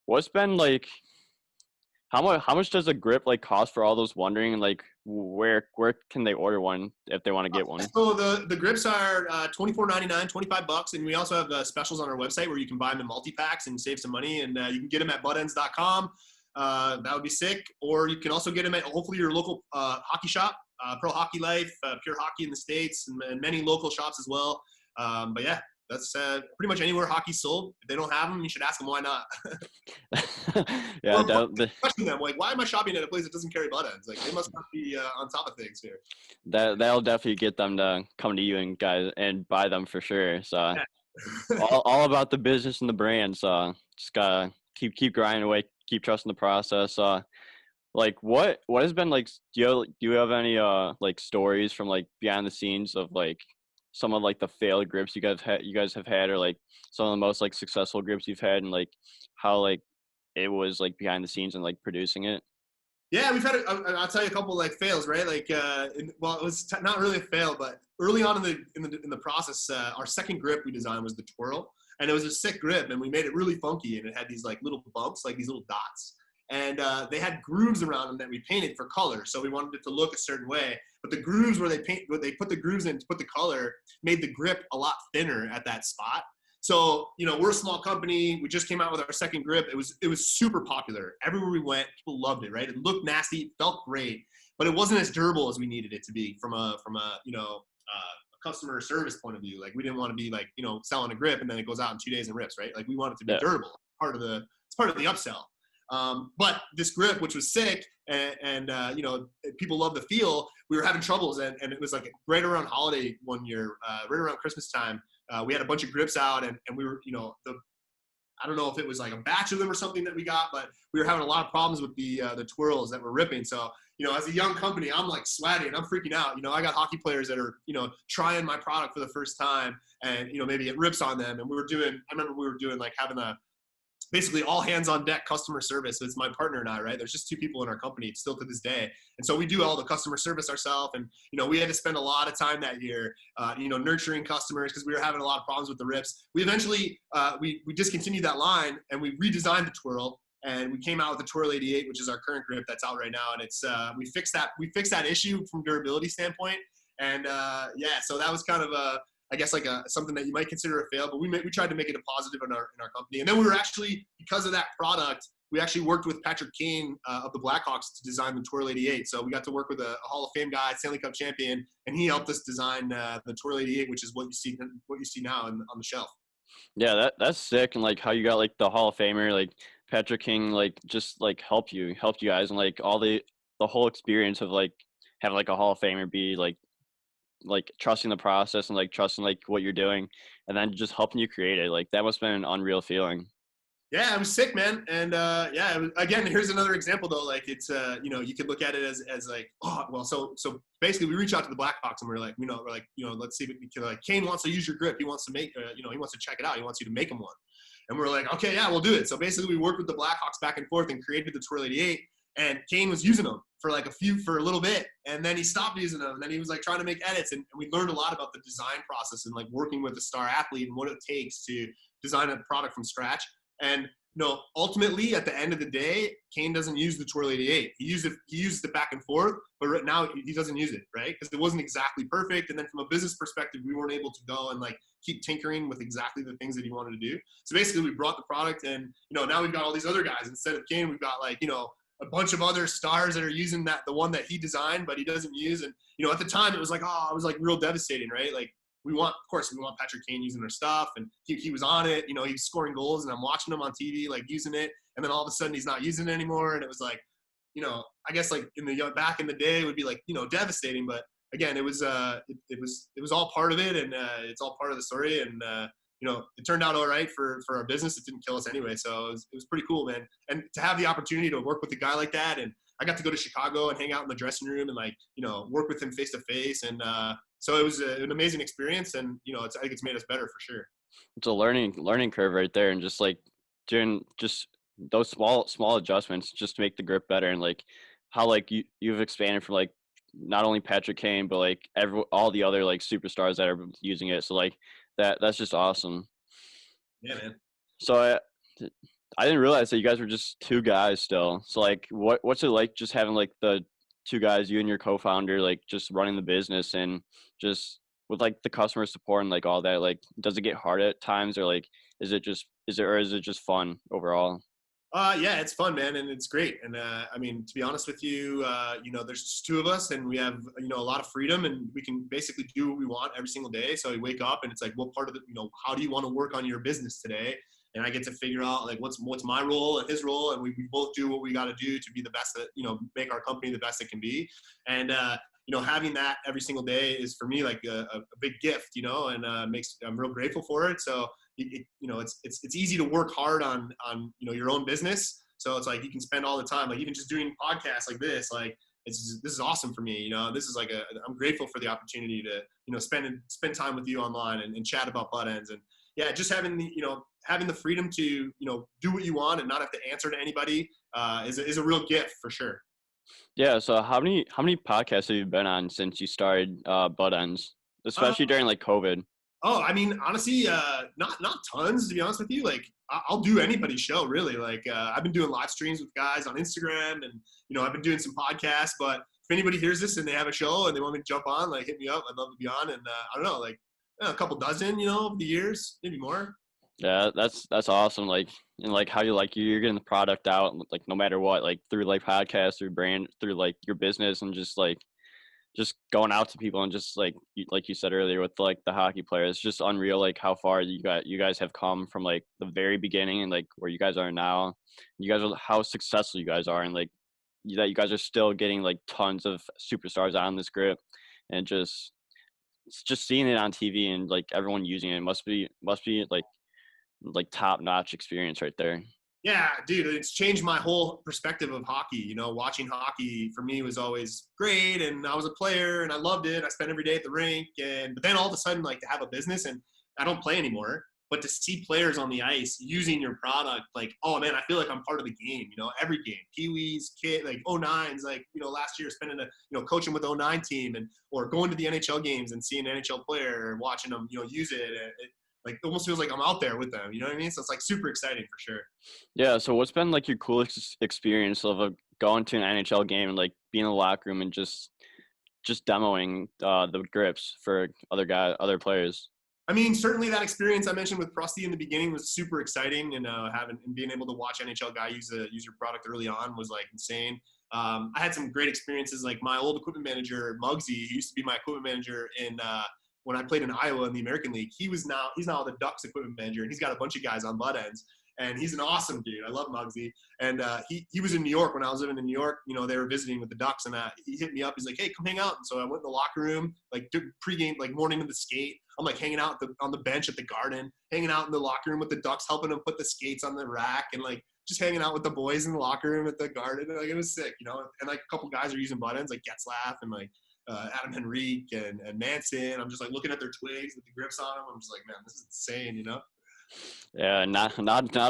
what's been like how much does a grip like cost for all those wondering, like where can they order one if they want to get one? So the grips are $24.99, $25, and we also have specials on our website where you can buy them in multi-packs and save some money, and you can get them at buttendz.com. That would be sick. Or you can also get them at hopefully your local hockey shop, Pro Hockey Life, Pure Hockey in the States, and many local shops as well. But yeah, that's pretty much anywhere hockey's sold. If they don't have them, you should ask them why not. Yeah, Question them like, why am I shopping at a place that doesn't carry Buttendz? Like they must not be on top of things here. that'll definitely get them to come to you and guys and buy them for sure. So Yeah. all about the business and the brand. So just gotta keep grinding away, keep trusting the process. Like what has been like? Do you have any like stories from like behind the scenes of like some of like the failed grips you guys have had, or like some of the most like successful grips you've had, and like how like it was like behind the scenes and like producing it? Yeah, we've had. I'll tell you a couple like fails, right? Like, well, it was not really a fail, but early on in the process, our second grip we designed was the Twirl, and it was a sick grip, and we made it really funky, and it had these like little bumps, like these little dots, and they had grooves around them that we painted for color. So we wanted it to look a certain way, but the grooves where they put the grooves in to put the color made the grip a lot thinner at that spot. So, we're a small company. We just came out with our second grip. It was super popular. Everywhere we went, people loved it, right? It looked nasty, it felt great, but it wasn't as durable as we needed it to be from a customer service point of view. Like, we didn't want to be like, selling a grip and then it goes out in 2 days and rips, right? Like, we want it to be Yeah. durable. It's part of the upsell. But this grip, which was sick, and people love the feel. We were having troubles, and it was like right around holiday one year, right around Christmas time. We had a bunch of grips out, and we were, I don't know if it was like a batch of them or something that we got, but we were having a lot of problems with the twirls that were ripping. So, as a young company, I'm like sweating and I'm freaking out. I got hockey players that are, trying my product for the first time, and, maybe it rips on them. And I remember we were doing like having basically all hands on deck customer service. So it's my partner and I, right? There's just two people in our company still to this day. And so we do all the customer service ourselves. And, we had to spend a lot of time that year, nurturing customers because we were having a lot of problems with the rips. We eventually, we discontinued that line and we redesigned the Twirl. And we came out with the Twirl 88, which is our current grip that's out right now. And it's, we fixed that issue from durability standpoint. And so that was kind of I guess like something that you might consider a fail, but we tried to make it a positive in our company. And then we were actually, because of that product, we actually worked with Patrick Kane of the Blackhawks to design the Twirl 88. So we got to work with a Hall of Fame guy, Stanley Cup champion, and he helped us design the Twirl 88, which is what you see now on the shelf. Yeah, that's sick. And like how you got like the Hall of Famer, like Patrick King, like just like helped you guys, and like all the whole experience of like having like a Hall of Famer be like trusting the process and like trusting like what you're doing, and then just helping you create it. Like that must have been an unreal feeling. Yeah, it was sick, man. And again, here's another example though. Like it's you could look at it as like, oh well, so basically we reach out to the Blackhawks and we're like, let's see if we can, like, Kane wants to use your grip. He wants to make he wants to check it out. He wants you to make him one. And we're like, okay, yeah, we'll do it. So basically we worked with the Blackhawks back and forth and created the Twirl 88. And Kane was using them for a little bit, and then he stopped using them, and then he was like trying to make edits, and we learned a lot about the design process and like working with a star athlete and what it takes to design a product from scratch. And ultimately at the end of the day, Kane doesn't use the Twirl 88. He used it back and forth, but right now he doesn't use it, right? Because it wasn't exactly perfect. And then from a business perspective, we weren't able to go and like keep tinkering with exactly the things that he wanted to do. So basically we brought the product, and now we've got all these other guys. Instead of Kane, we've got like, a bunch of other stars that are using the one that he designed, but he doesn't use. And, at the time it was like, it was like real devastating, right? Like we want Patrick Kane using our stuff, and he was on it, he was scoring goals, and I'm watching him on TV, like using it. And then all of a sudden he's not using it anymore. And it was like, I guess like back in the day it would be like, devastating. But again, it was all part of it. And it's all part of the story. And, it turned out all right for our business. It didn't kill us anyway. So it was pretty cool, man. And to have the opportunity to work with a guy like that, and I got to go to Chicago and hang out in the dressing room and like, work with him face to face. And so it was an amazing experience, and, I think it's made us better for sure. It's a learning curve right there, and just like doing just those small adjustments just to make the grip better, and like how like you've expanded from like not only Patrick Kane, but like all the other like superstars that are using it. So like that's just awesome. Yeah, man. So I didn't realize that you guys were just two guys still. So like what's it like just having like the two guys, you and your co-founder, like just running the business, and just with like the customer support and like all that? Like does it get hard at times, or like is it just fun overall? Yeah, it's fun, man, and it's great. And I mean, to be honest with you, there's just two of us, and we have a lot of freedom, and we can basically do what we want every single day. So we wake up, and it's like, what part of the how do you want to work on your business today? And I get to figure out like what's my role and his role, and we both do what we got to do to be the best that make our company the best it can be. And having that every single day is for me like a big gift, and I'm real grateful for it. So it's easy to work hard on your own business. So it's like you can spend all the time, like even just doing podcasts like this, like this is awesome for me. You know, this is like I'm grateful for the opportunity to, you know, spend time with you online and chat about Buttendz. And yeah, just having the, you know, having the freedom to, you know, do what you want and not have to answer to anybody is a real gift for sure. Yeah. So how many podcasts have you been on since you started Buttendz, Uh, especially during like COVID? Oh, I mean, honestly, not tons to be honest with you. Like, I'll do anybody's show really. Like, I've been doing live streams with guys on Instagram, and you know, I've been doing some podcasts. But if anybody hears this and they have a show and they want me to jump on, like, hit me up. I'd love to be on. And I don't know, like a couple dozen, you know, over the years, maybe more. Yeah, that's awesome. Like, and like how you're getting the product out, like no matter what, like through like podcasts, through brand, through like your business, and just going out to people and just like you said earlier with like the hockey players, it's just unreal like how far you guys have come from like the very beginning and like where you guys are now. You guys are how successful you guys are, and like that you guys are still getting like tons of superstars on this grip, and just it's just seeing it on TV and like everyone using it must be like top notch experience right there. Yeah, dude, it's changed my whole perspective of hockey. You know, watching hockey for me was always great, and I was a player, and I loved it. I spent every day at the rink, and but then all of a sudden, like to have a business, and I don't play anymore. But to see players on the ice using your product, like, oh man, I feel like I'm part of the game. You know, every game, Peewees, kid, like '09s, like you know, last year spending coaching with '09 team, and or going to the NHL games and seeing an NHL player and watching them, you know, use it. It like almost feels like I'm out there with them. You know what I mean? So it's like super exciting for sure. Yeah. So what's been like your coolest experience of going to an NHL game and like being in the locker room and just demoing the grips for other players? I mean, certainly that experience I mentioned with Prusty in the beginning was super exciting, and having and being able to watch NHL guy use your product early on was like insane. I had some great experiences. Like my old equipment manager, Muggsy, who used to be my equipment manager in when I played in Iowa in the American League. He's now the Ducks equipment manager, and he's got a bunch of guys on Buttendz. And he's an awesome dude. I love Muggsy. And he was in New York when I was living in New York. You know, they were visiting with the Ducks, and he hit me up. He's like, "Hey, come hang out." And so I went in the locker room, like pregame, like morning of the skate. I'm like hanging out on the bench at the Garden, hanging out in the locker room with the Ducks, helping them put the skates on the rack, and like just hanging out with the boys in the locker room at the Garden. And, like it was sick, you know. And like a couple guys are using Buttendz, like Getzlaff and like Adam Henrique and Manson. I'm just like looking at their twigs with the grips on them. I'm just like, man, this is insane, you know. Yeah, not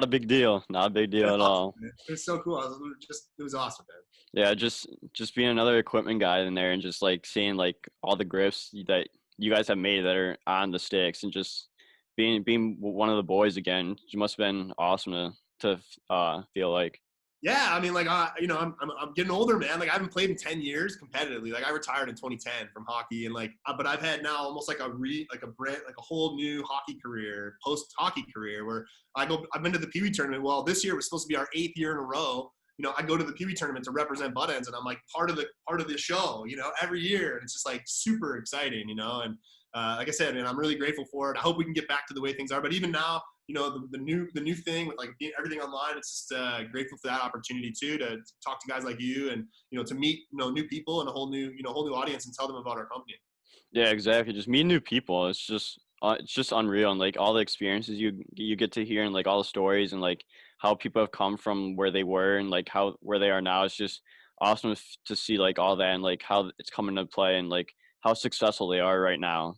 a big deal. Not a big deal at all. It was so cool. It was awesome, man. Yeah, just being another equipment guy in there and just like seeing like all the grips that you guys have made that are on the sticks, and just being one of the boys again. It must have been awesome to feel like. Yeah, I mean, like, you know, I'm getting older, man. Like, I haven't played in 10 years competitively. Like, I retired in 2010 from hockey, and like, but I've had now almost like a whole new hockey career, post hockey career, where I've been to the Peewee Tournament. Well, this year was supposed to be our 8th year in a row. You know, I go to the Peewee Tournament to represent Buttendz, and I'm like part of the show. You know, every year, and it's just like super exciting. You know, and like I said, man, I'm really grateful for it. I hope we can get back to the way things are. But even now, you know, the new thing with like everything online, it's just grateful for that opportunity too, to talk to guys like you, and you know, to meet, you know, new people and a whole new audience, and tell them about our company. Yeah, exactly. Just meeting new people. It's just unreal, and like all the experiences you get to hear, and like all the stories, and like how people have come from where they were and like how where they are now. It's just awesome to see like all that, and like how it's coming to play, and like how successful they are right now.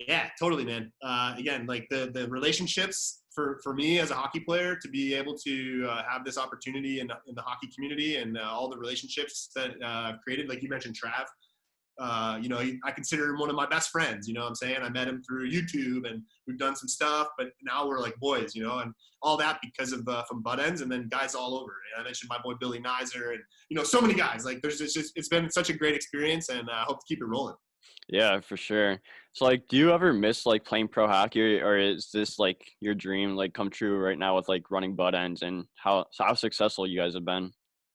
Yeah, totally, man. Again, like the relationships for me as a hockey player to be able to have this opportunity in the hockey community, and all the relationships that I've created, like you mentioned, Trav. You know, I consider him one of my best friends. You know what I'm saying? I met him through YouTube, and we've done some stuff, but now we're like boys, you know, and all that because of from Buttendz, and then guys all over. And I mentioned my boy Billy Nizer, and you know, so many guys. Like there's just it's been such a great experience, and I hope to keep it rolling. Yeah, for sure. So like, do you ever miss like playing pro hockey, or is this like your dream like come true right now with like running Buttendz, and how successful you guys have been?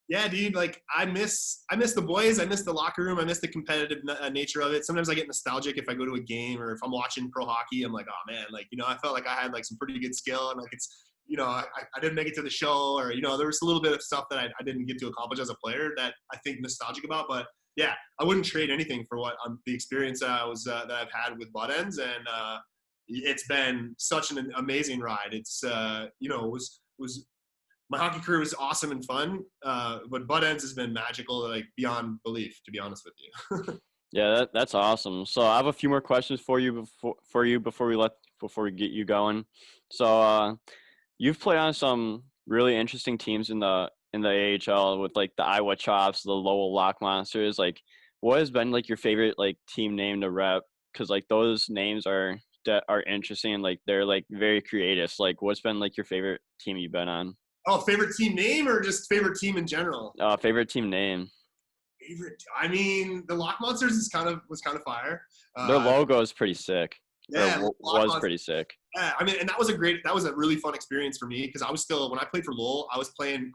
Yeah, dude. Like I miss the boys. I miss the locker room. I miss the competitive nature of it. Sometimes I get nostalgic if I go to a game or if I'm watching pro hockey. I'm like, oh man, like you know, I felt like I had like some pretty good skill, and like it's you know, I didn't make it to the show, or you know, there was a little bit of stuff that I didn't get to accomplish as a player that I think nostalgic about. But yeah, I wouldn't trade anything for what the experience that I've had with Buttendz, and it's been such an amazing ride. It's you know, was my hockey career was awesome and fun, but Buttendz has been magical, like beyond belief, to be honest with you. Yeah, that's awesome. So I have a few more questions for you before we get you going. So you've played on some really interesting teams in the AHL with like the Iowa Chops, the Lowell Lock Monsters. Like, what has been like your favorite like team name to rep? Because like those names are interesting and like they're like very creative. So, like, what's been like your favorite team you've been on? Oh, favorite team name or just favorite team in general? Favorite team name. Favorite. I mean, the Lock Monsters was kind of fire. Their Uh, logo is pretty sick, or yeah, Lock was Monsters. pretty sick. Yeah, I mean, and that was a really fun experience for me because I was still, when I played for Lowell, I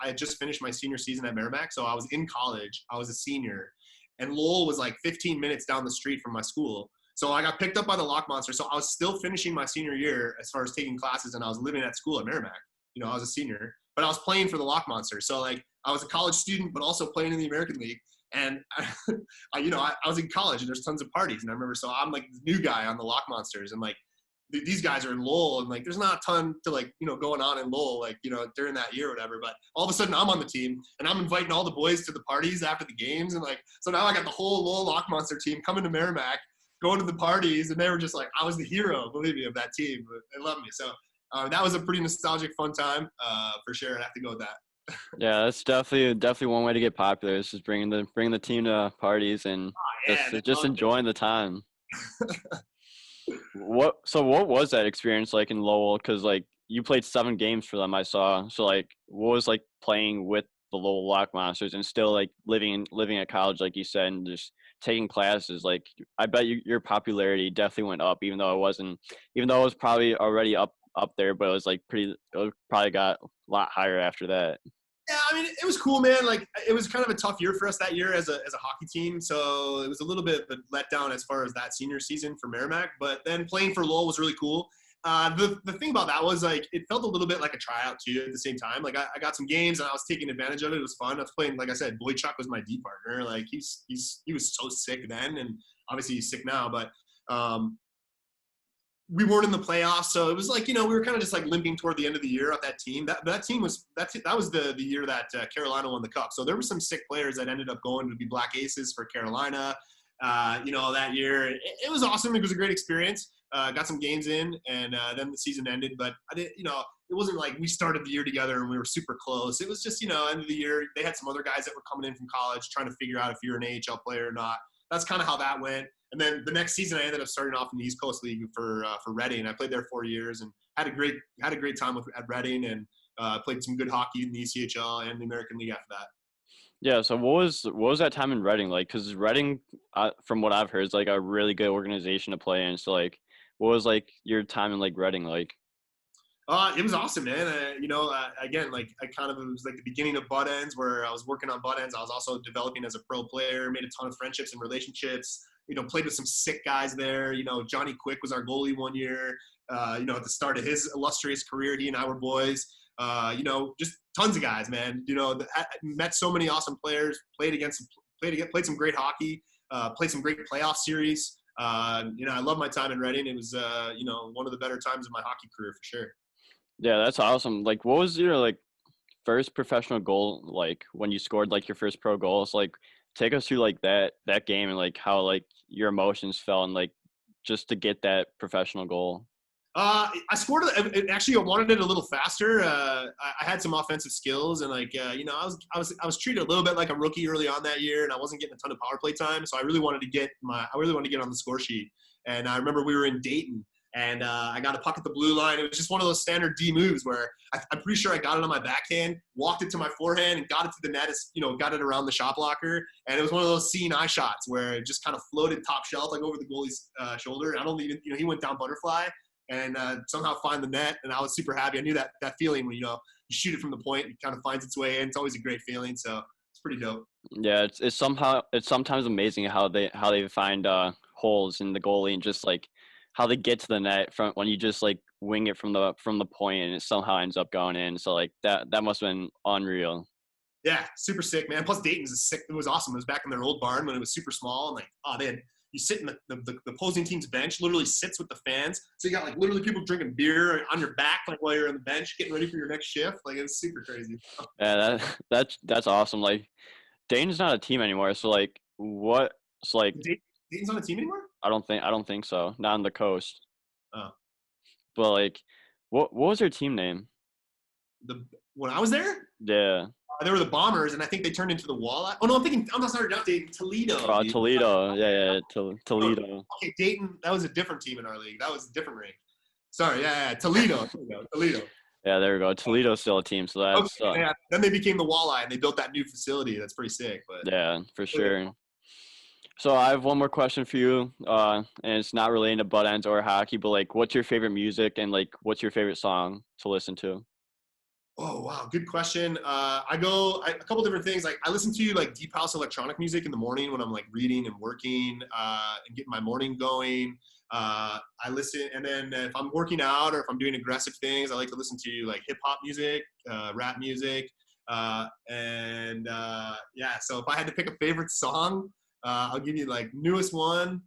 had just finished my senior season at Merrimack. So I was in college, I was a senior, and Lowell was like 15 minutes down the street from my school. So I got picked up by the Lock Monster. So I was still finishing my senior year as far as taking classes, and I was living at school at Merrimack. You know, I was a senior, but I was playing for the Lock Monster. So like I was a college student, but also playing in the American League. And I was in college, and there's tons of parties. And I remember, so I'm like the new guy on the Lock Monsters, and like these guys are in Lowell, and like there's not a ton to like going on in Lowell, like during that year or whatever. But all of a sudden I'm on the team, and I'm inviting all the boys to the parties after the games, and like so now I got the whole Lowell Lock Monster team coming to Merrimack, going to the parties, and they were just like, I was the hero, believe me, of that team. They loved me. So that was a pretty nostalgic, fun time for sure. I'd have to go with that. Yeah, that's definitely one way to get popular. Is just bringing the team to parties and Yeah, just enjoying the time. What was that experience like in Lowell? Because like you played 7 games for them, I saw. So like, what was like playing with the Lowell Lock Monsters and still like living at college, like you said, and just taking classes? Like, I bet your popularity definitely went up, even though it was probably already up there, but it was like it probably got a lot higher after that. Yeah, I mean, it was cool, man. Like, it was kind of a tough year for us that year as a hockey team. So it was a little bit of a letdown as far as that senior season for Merrimack. But then playing for Lowell was really cool. The thing about that was, like, it felt a little bit like a tryout, too, at the same time. Like, I got some games, and I was taking advantage of it. It was fun. I was playing, like I said, Boychuk was my D partner. Like, he was so sick then, and obviously he's sick now. But we weren't in the playoffs, so it was like we were kind of just like limping toward the end of the year of that team. That team was that was the year that Carolina won the cup. So there were some sick players that ended up going to be Black Aces for Carolina. That year it was awesome. It was a great experience. Got some games in, and then the season ended. But I did, it wasn't like we started the year together and we were super close. It was just end of the year. They had some other guys that were coming in from college trying to figure out if you're an AHL player or not. That's kind of how that went. And then the next season, I ended up starting off in the East Coast League for Reading. I played there 4 years and had a great time at Reading, and played some good hockey in the ECHL and the American League after that. Yeah. So what was that time in Reading like? Because Reading, from what I've heard, is like a really good organization to play in. So like, what was like your time in like Reading like? It was awesome, man. Again, like it was like the beginning of Buttendz, where I was working on Buttendz. I was also developing as a pro player, made a ton of friendships and relationships. Played with some sick guys there. Johnny Quick was our goalie one year. At the start of his illustrious career, he and I were boys. Just tons of guys, man. Met so many awesome players. Played some great hockey. Played some great playoff series. I love my time in Reading. It was one of the better times of my hockey career for sure. Yeah, that's awesome. Like, what was your like first professional goal like when you scored like your first pro goal? So like, take us through like that game and like how like your emotions felt and like just to get that professional goal. I scored it. Actually, I wanted it a little faster. I had some offensive skills, and I was treated a little bit like a rookie early on that year, and I wasn't getting a ton of power play time. So I really wanted to get on the score sheet. And I remember we were in Dayton, and I got a puck at the blue line. It was just one of those standard D moves where I'm pretty sure I got it on my backhand, walked it to my forehand, and got it to the net. Got it around the shot blocker, and it was one of those seeing eye shots where it just kind of floated top shelf like over the goalie's shoulder. I don't even, he went down butterfly and somehow find the net, and I was super happy. I knew that feeling when you shoot it from the point, it kind of finds its way in. It's always a great feeling, so it's pretty dope. Yeah, it's sometimes amazing how they find holes in the goalie and just like how they get to the net from when you just like wing it from the point and it somehow ends up going in. So like that must have been unreal. Yeah, super sick, man. Plus Dayton's is sick. It was awesome. It was back in their old barn when it was super small, and like, oh, they had you sit in the opposing team's bench, literally sits with the fans. So you got like literally people drinking beer on your back, like while you're on the bench, getting ready for your next shift. Like it's super crazy. Yeah, that's awesome. Like Dayton's not a team anymore, so like what? It's like Dayton's on a team anymore? I don't think so. Not on the coast. Oh, But like, what was their team name? when I was there, Yeah. they were the Bombers, and I think they turned into the Walleye. Oh no, I'm not sorry, not Dayton, Toledo. Dude. Toledo. Yeah, Toledo. Okay, Dayton. That was a different team in our league. That was a different ring. Sorry, yeah, Toledo. Toledo. Yeah, there we go. Toledo's still a team, so that's Okay, yeah. Then they became the Walleye, and they built that new facility. That's pretty sick. But yeah, for sure. So I have one more question for you, and it's not relating to Buttendz or hockey, but like, what's your favorite music and like, what's your favorite song to listen to? oh wow, good question. A couple different things. Like I listen to like deep house electronic music in the morning when I'm like reading and working and getting my morning going. I listen, and then if I'm working out or if I'm doing aggressive things, I like to listen to like hip hop music, rap music, yeah. So if I had to pick a favorite song, I'll give you like newest one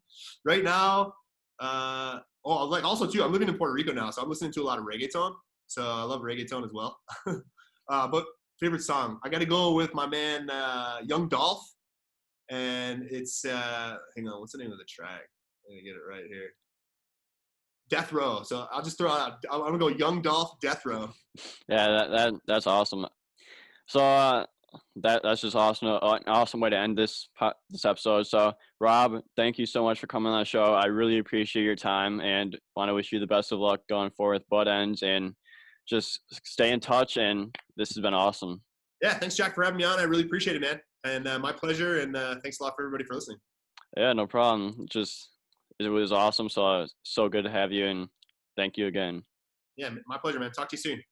right now. Like also too, I'm living in Puerto Rico now, so I'm listening to a lot of reggaeton. So I love reggaeton as well. But favorite song, I got to go with my man Young Dolph, and it's hang on, what's the name of the track? I'm gonna get it right here. Death Row. So I'll just throw out. I'm gonna go Young Dolph, Death Row. Yeah, that's awesome. So that's just awesome. An awesome way to end this episode. So Rob, thank you so much for coming on the show. I really appreciate your time and want to wish you the best of luck going forward with Buttendz, and just stay in touch. And this has been awesome. Yeah, thanks Jack for having me on. I really appreciate it, man. And my pleasure. And thanks a lot for everybody for listening. Yeah, no problem. It was awesome. So good to have you, and thank you again. Yeah, my pleasure, man. Talk to you soon.